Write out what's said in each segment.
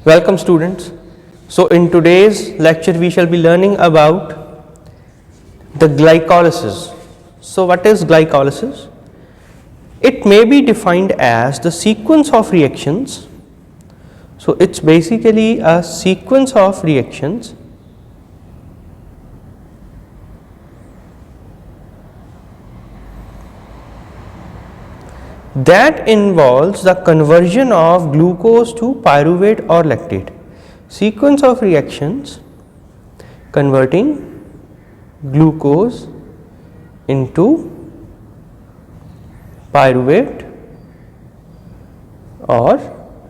Welcome students. So in today's lecture we shall be learning about the glycolysis. So what is glycolysis? It may be defined as the sequence of reactions. So it's basically a sequence of reactions that involves the conversion of glucose to pyruvate or lactate. Sequence of reactions converting glucose into pyruvate or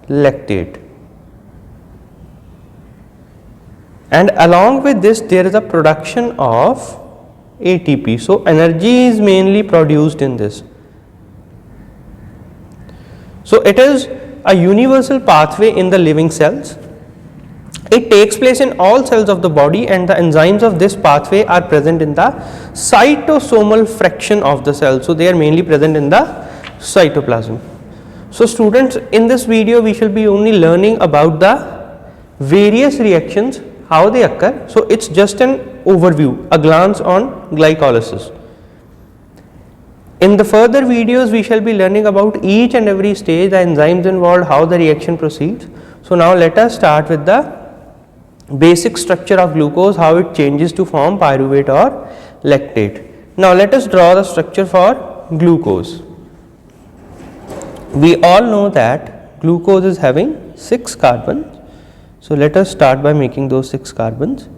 lactate, and along with this there is a production of ATP. So energy is mainly produced in this. So it is a universal pathway in the living cells. It takes place in all cells of the body, and the enzymes of this pathway are present in the cytosomal fraction of the cell. So they are mainly present in the cytoplasm. So students, in this video we shall be only learning about the various reactions, how they occur. So it's just an overview, a glance on glycolysis. In the further videos we shall be learning about each and every stage, the enzymes involved, how the reaction proceeds. So now let us start with the basic structure of glucose, how it changes to form pyruvate or lactate. Now let us draw the structure for glucose. We all know that glucose is having 6 carbons. So let us start by making those 6 carbons.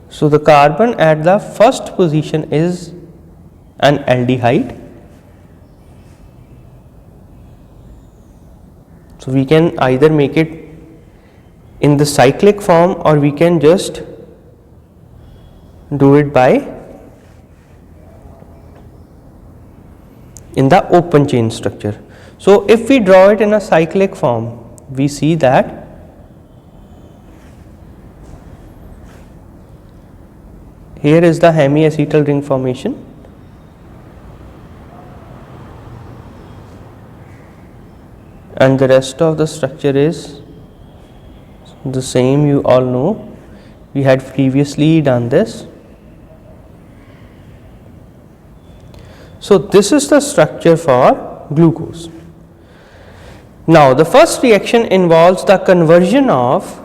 So the carbon at the first position is an aldehyde. So we can either make it in the cyclic form, or we can just do it by in the open chain structure. So if we draw it in a cyclic form, we see that here is the hemiacetal ring formation, and the rest of the structure is the same. You all know, we had previously done this. So this is the structure for glucose. Now the first reaction involves the conversion of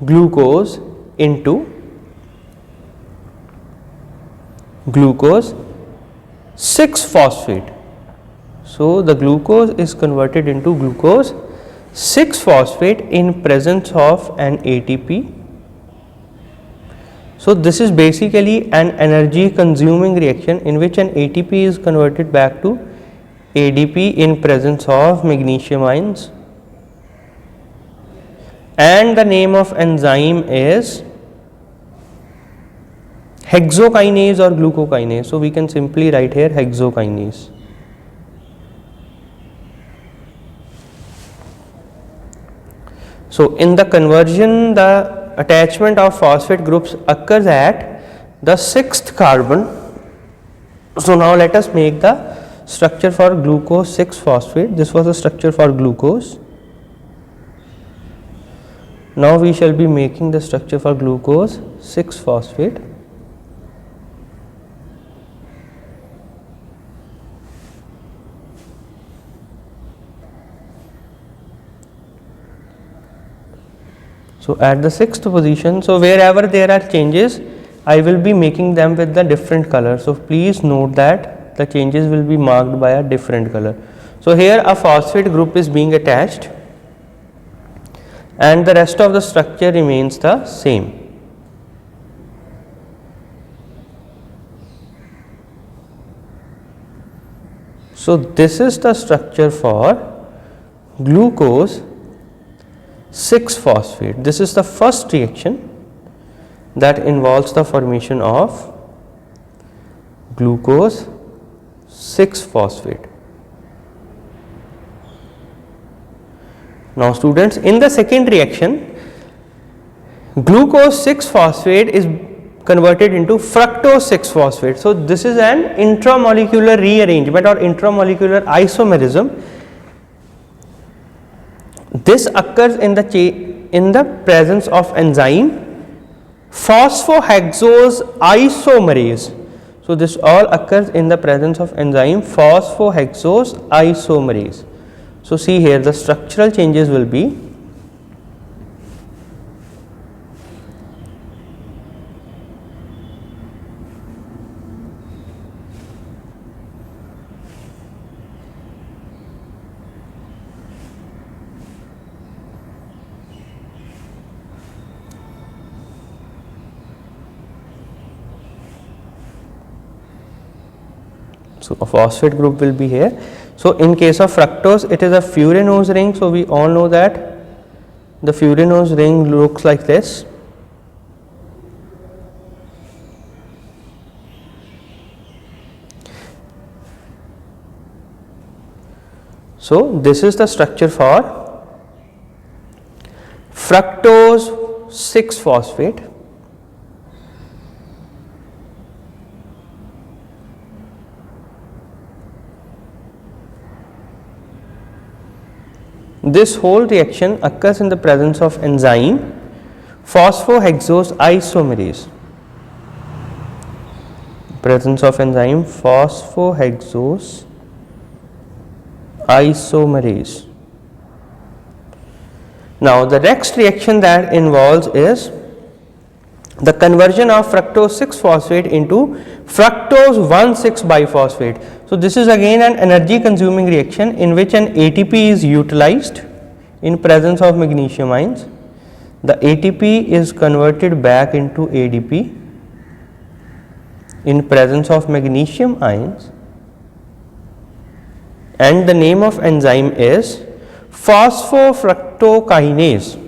glucose into glucose 6-phosphate. So the glucose is converted into glucose 6-phosphate in presence of an ATP. So this is basically an energy consuming reaction in which an ATP is converted back to ADP in presence of magnesium ions, and the name of enzyme is hexokinase or glucokinase. So we can simply write here hexokinase. So in the conversion, the attachment of phosphate groups occurs at the 6th carbon. So now let us make the structure for glucose 6-phosphate. This was the structure for glucose. Now we shall be making the structure for glucose 6-phosphate. So at the 6th position, so wherever there are changes, I will be making them with the different color. So please note that the changes will be marked by a different color. So here a phosphate group is being attached, and the rest of the structure remains the same. So this is the structure for glucose 6-phosphate. This is the first reaction that involves the formation of glucose 6-phosphate. Now students, in the second reaction, glucose 6-phosphate is converted into fructose 6-phosphate. So this is an intramolecular rearrangement or intramolecular isomerism. This occurs in the presence of enzyme phosphohexose isomerase. So this all occurs in the presence of enzyme phosphohexose isomerase. So see here, the structural changes will be so a phosphate group will be here. So in case of fructose, it is a furanose ring. So we all know that the furanose ring looks like this. So this is the structure for fructose 6-phosphate. This whole reaction occurs in the presence of enzyme phosphohexose isomerase. Presence of enzyme phosphohexose isomerase. Now the next reaction that involves is the conversion of fructose 6-phosphate into fructose 1,6-biphosphate. So this is again an energy consuming reaction in which an ATP is utilized in presence of magnesium ions. The ATP is converted back into ADP in presence of magnesium ions, and the name of enzyme is phosphofructokinase.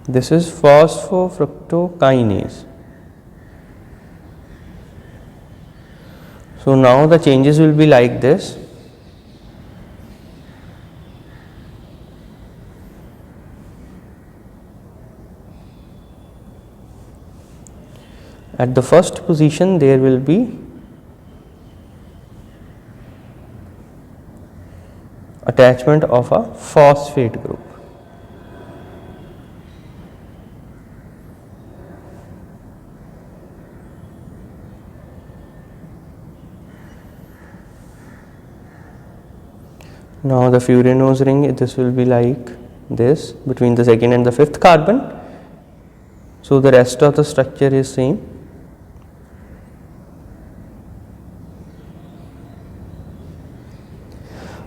This is phosphofructokinase. So now the changes will be like this. At the first position there will be attachment of a phosphate group. Now the furanose ring, this will be like this between the second and the fifth carbon. So the rest of the structure is same.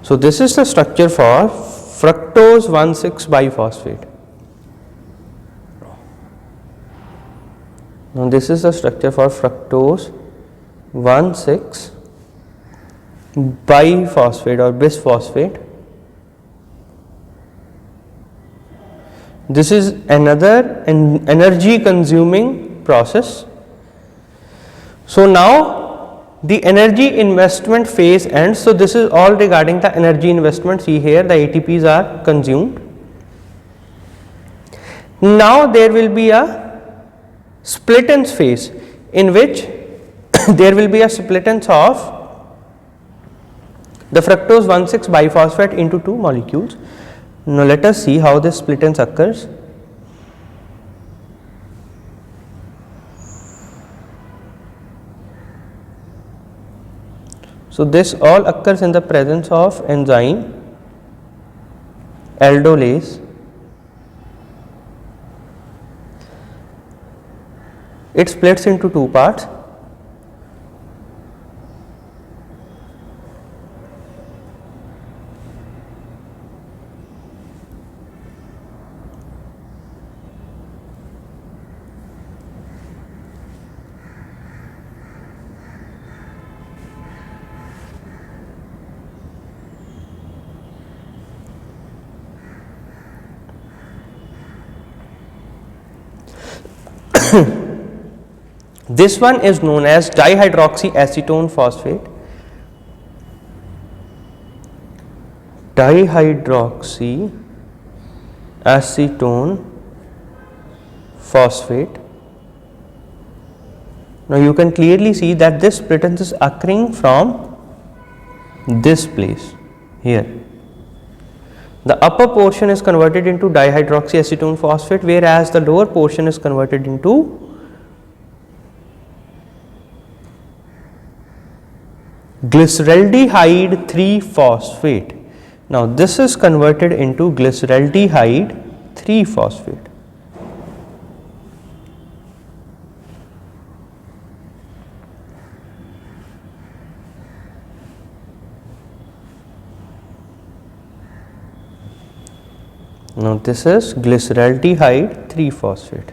So this is the structure for fructose 1,6-biphosphate. Now this is the structure for fructose 1,6-biphosphate or bisphosphate. This is another energy consuming process. So now the energy investment phase ends. So this is all regarding the energy investment. See here, the ATPs are consumed. Now there will be a splittance phase in which there will be a splittance of the fructose 1,6-biphosphate into two molecules. Now let us see how this splittance occurs. So this all occurs in the presence of enzyme aldolase. It splits into two parts. This one is known as dihydroxyacetone phosphate. Dihydroxyacetone phosphate. Now you can clearly see that this splittance is occurring from this place here. The upper portion is converted into dihydroxyacetone phosphate, whereas the lower portion is converted into glyceraldehyde 3-phosphate. Now this is converted into glyceraldehyde 3-phosphate. Now this is glyceraldehyde 3-phosphate.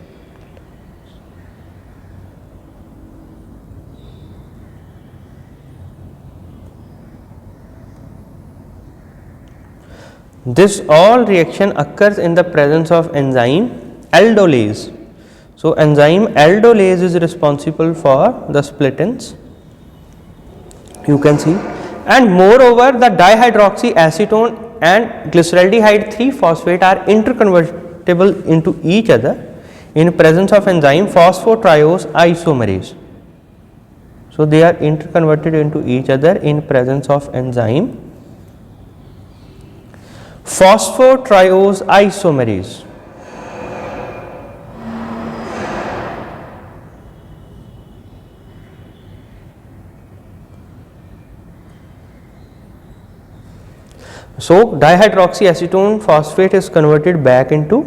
This all reaction occurs in the presence of enzyme aldolase. So enzyme aldolase is responsible for the splittance, you can see, and moreover the dihydroxyacetone and glyceraldehyde 3-phosphate are interconvertible into each other in presence of enzyme phosphotriose isomerase. So they are interconverted into each other in presence of enzyme phosphotriose isomerase. So dihydroxyacetone phosphate is converted back into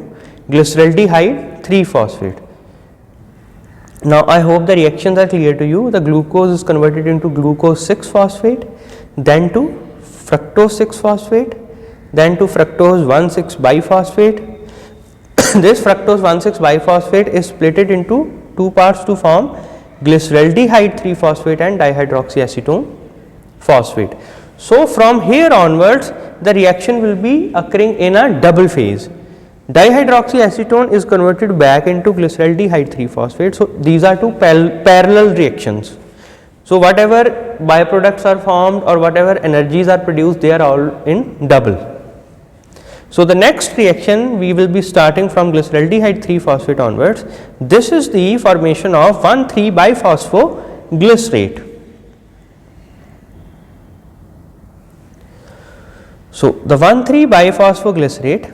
glyceraldehyde 3-phosphate. Now I hope the reactions are clear to you. The glucose is converted into glucose 6-phosphate, then to fructose 6-phosphate, then to fructose 1,6 biphosphate. This fructose 1,6 biphosphate is split into two parts to form glyceraldehyde 3-phosphate and dihydroxyacetone phosphate. So from here onwards the reaction will be occurring in a double phase. Dihydroxyacetone is converted back into glyceraldehyde 3-phosphate. So these are two parallel reactions. So whatever byproducts are formed or whatever energies are produced, they are all in double. So the next reaction we will be starting from glyceraldehyde 3-phosphate onwards. This is the formation of 1,3-biphosphoglycerate. So the 1,3-biphosphoglycerate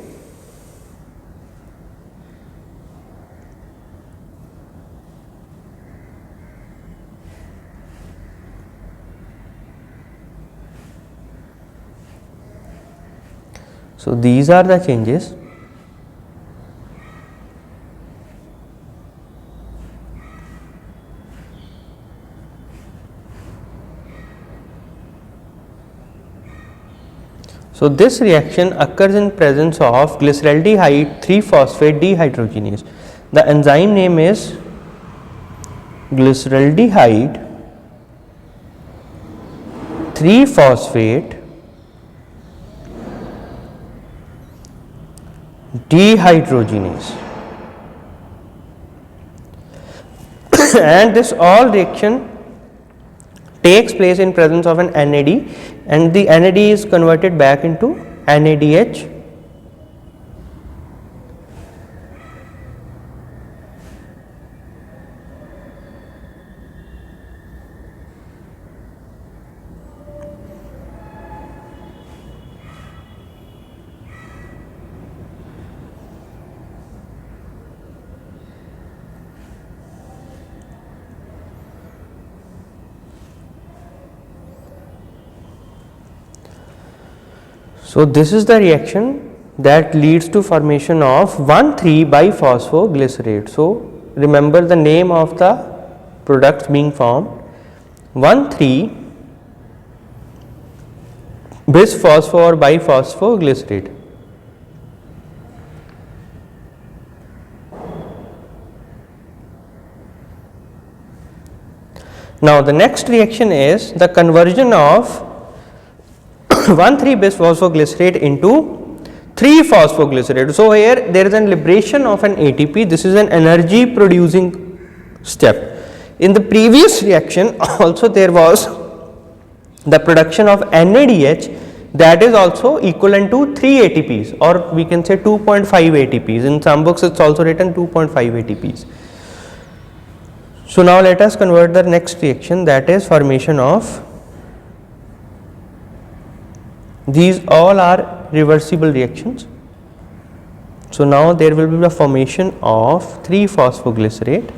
so these are the changes. So this reaction occurs in presence of glyceraldehyde 3-phosphate dehydrogenase. The enzyme name is glyceraldehyde 3-phosphate dehydrogenase. And this all reaction takes place in presence of an NAD, and the NAD is converted back into NADH. So this is the reaction that leads to formation of 1,3-biphosphoglycerate. So remember the name of the products being formed: 1,3-bis-phospho or biphosphoglycerate. Now the next reaction is the conversion of 1,3-bis-phosphoglycerate into 3-phosphoglycerate. So here there is a liberation of an ATP. This is an energy producing step. In the previous reaction also there was the production of NADH, that is also equivalent to 3 ATPs, or we can say 2.5 ATPs. In some books it's also written 2.5 ATPs. So now let us convert the next reaction, that is formation of, these all are reversible reactions. So now there will be the formation of 3-phosphoglycerate.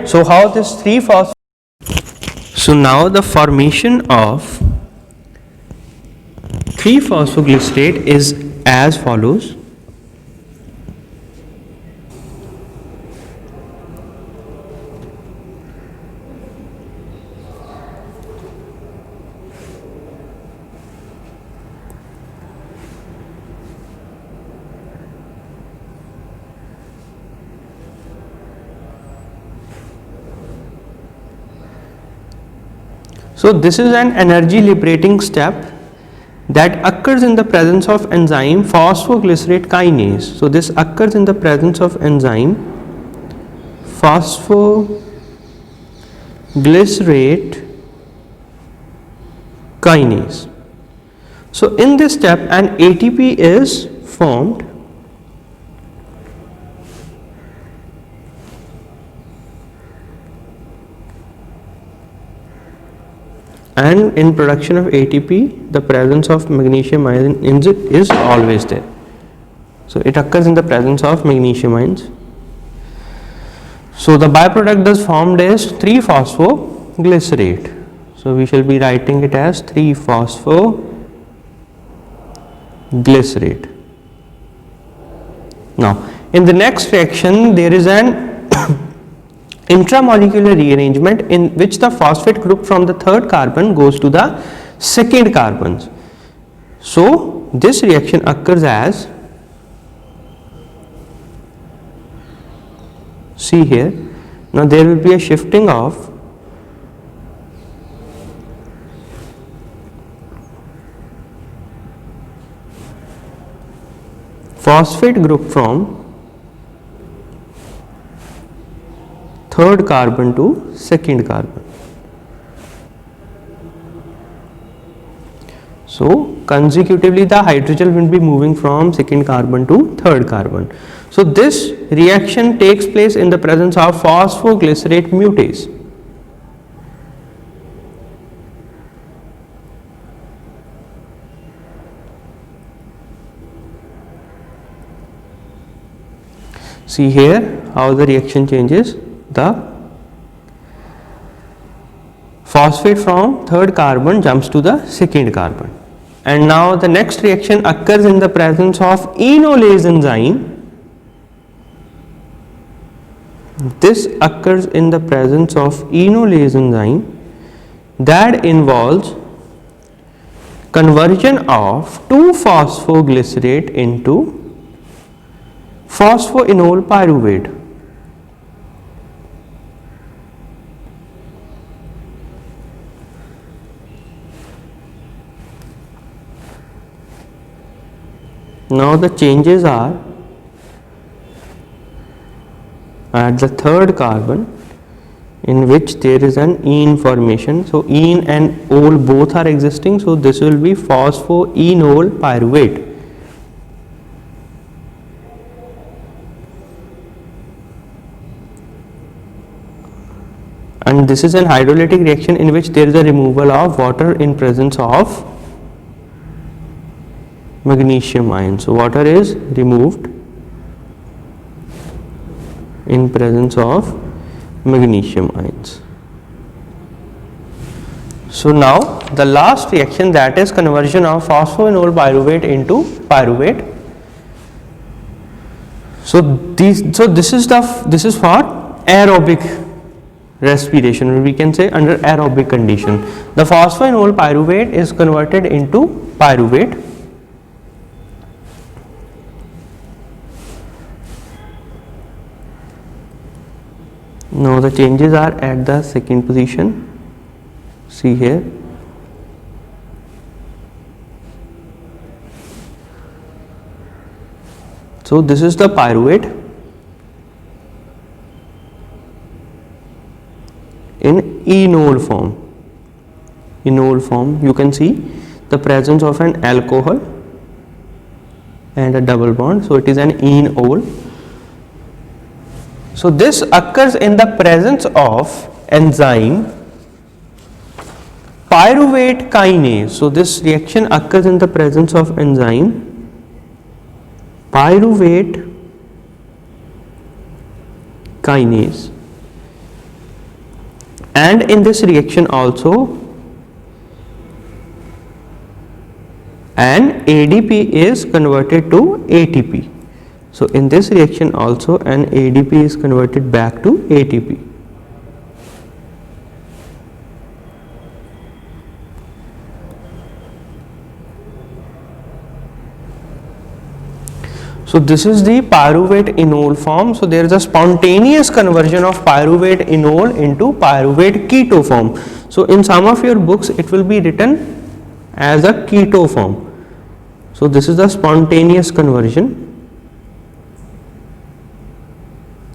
So how this 3-phosphoglycerate, so now the formation of 3-phosphoglycerate is as follows. So this is an energy liberating step that occurs in the presence of enzyme phosphoglycerate kinase. So this occurs in the presence of enzyme phosphoglycerate kinase. So in this step an ATP is formed, and in production of ATP the presence of magnesium ion is always there. So it occurs in the presence of magnesium ions. So the byproduct thus formed is 3-phosphoglycerate. So we shall be writing it as 3-phosphoglycerate. Now in the next reaction there is an intramolecular rearrangement in which the phosphate group from the third carbon goes to the second carbons. So this reaction occurs as, see here, now there will be a shifting of phosphate group from third carbon to second carbon. So consecutively the hydrogen will be moving from second carbon to third carbon. So this reaction takes place in the presence of phosphoglycerate mutase. See here how the reaction changes. The phosphate from third carbon jumps to the second carbon, and now the next reaction occurs in the presence of enolase enzyme. This occurs in the presence of enolase enzyme that involves conversion of 2-phosphoglycerate into phosphoenol pyruvate. Now the changes are at the third carbon, in which there is an ene formation. So ene and ol both are existing, so this will be phosphoenol pyruvate. And this is an hydrolytic reaction in which there is a removal of water in presence of magnesium ion. So water is removed in presence of magnesium ions. So now the last reaction, that is conversion of phosphoenol pyruvate into pyruvate. So this is for aerobic respiration, or we can say under aerobic condition. The phosphoenol pyruvate is converted into pyruvate. Now the changes are at the second position. See here. So this is the pyruvate in enol form. Enol form, you can see the presence of an alcohol and a double bond, so it is an enol. So this occurs in the presence of enzyme pyruvate kinase. So this reaction occurs in the presence of enzyme pyruvate kinase, and in this reaction also an ADP is converted to ATP. So in this reaction also an ADP is converted back to ATP. So this is the pyruvate enol form. So there is a spontaneous conversion of pyruvate enol into pyruvate keto form. So in some of your books it will be written as a keto form. So this is the spontaneous conversion,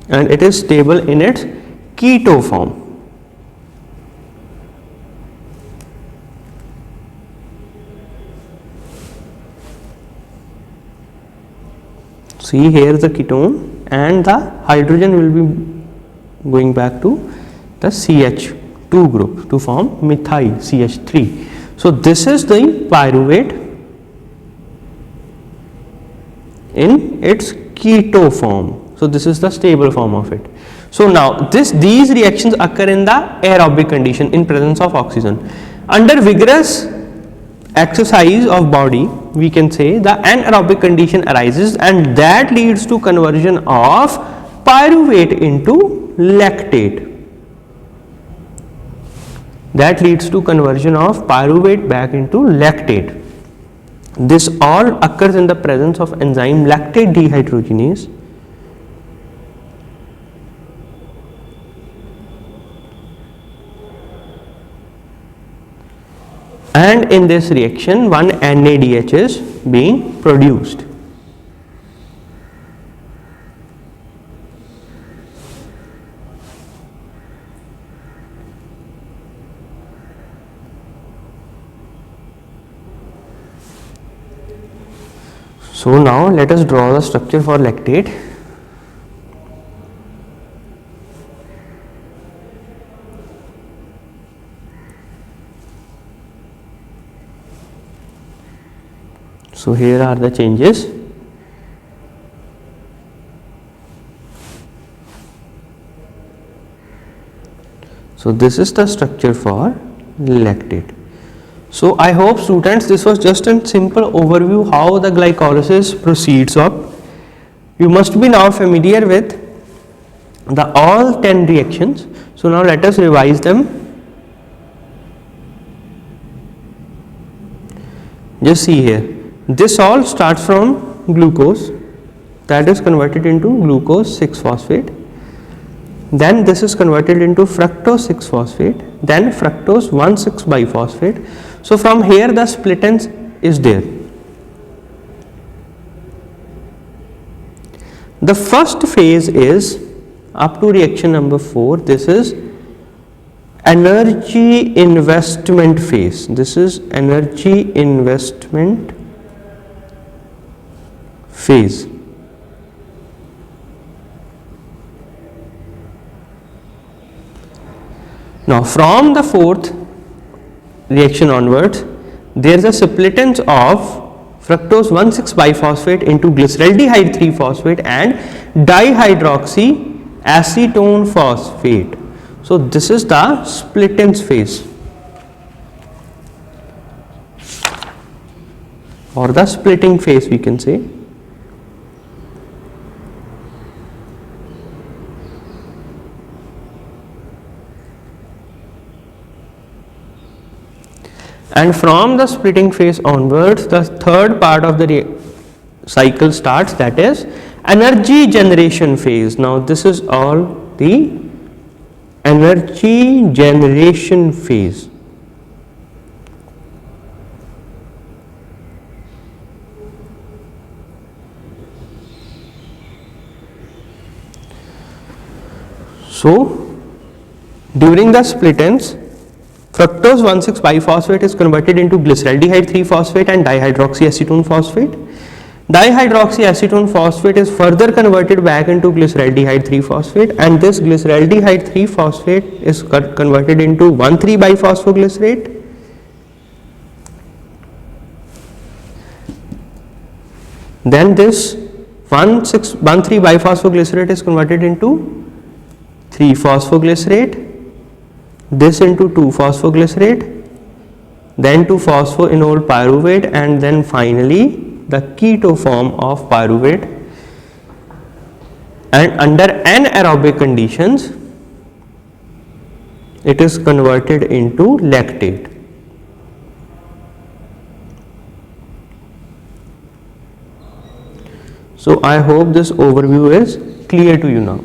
and it is stable in its keto form. See, here is the ketone and the hydrogen will be going back to the CH2 group to form methyl CH3. So this is the pyruvate in its keto form. So this is the stable form of it. So now these reactions occur in the aerobic condition in presence of oxygen. Under vigorous exercise of body, we can say the anaerobic condition arises, and that leads to conversion of pyruvate into lactate. That leads to conversion of pyruvate back into lactate. This all occurs in the presence of enzyme lactate dehydrogenase. And in this reaction one NADH is being produced. So now let us draw the structure for lactate. So here are the changes. So this is the structure for lactate. So I hope students this was just a simple overview how the glycolysis proceeds up. You must be now familiar with the all 10 reactions. So now let us revise them. Just see here, this all starts from glucose, that is converted into glucose 6-phosphate. Then this is converted into fructose 6-phosphate, then fructose 1,6-biphosphate. So from here the splittance is there. The first phase is up to reaction number 4. This is energy investment phase. This is energy investment phase. Now from the fourth reaction onwards, there is a splittance of fructose 1,6-biphosphate into glyceraldehyde 3-phosphate and dihydroxyacetone phosphate. So this is the splittance phase or the splitting phase, we can say. And from the splitting phase onwards, the third part of the cycle starts, that is energy generation phase. Now this is all the energy generation phase. So during the splittance Fructose 1,6-biphosphate is converted into glyceraldehyde 3-phosphate and dihydroxyacetone phosphate. Dihydroxyacetone phosphate is further converted back into glyceraldehyde 3-phosphate, and this glyceraldehyde 3-phosphate is converted into 1,3-biphosphoglycerate. Then this 1,3-biphosphoglycerate is converted into 3-phosphoglycerate, this into 2-phosphoglycerate, then to phosphoenol pyruvate, and then finally the keto form of pyruvate. And under anaerobic conditions it is converted into lactate. So I hope this overview is clear to you now.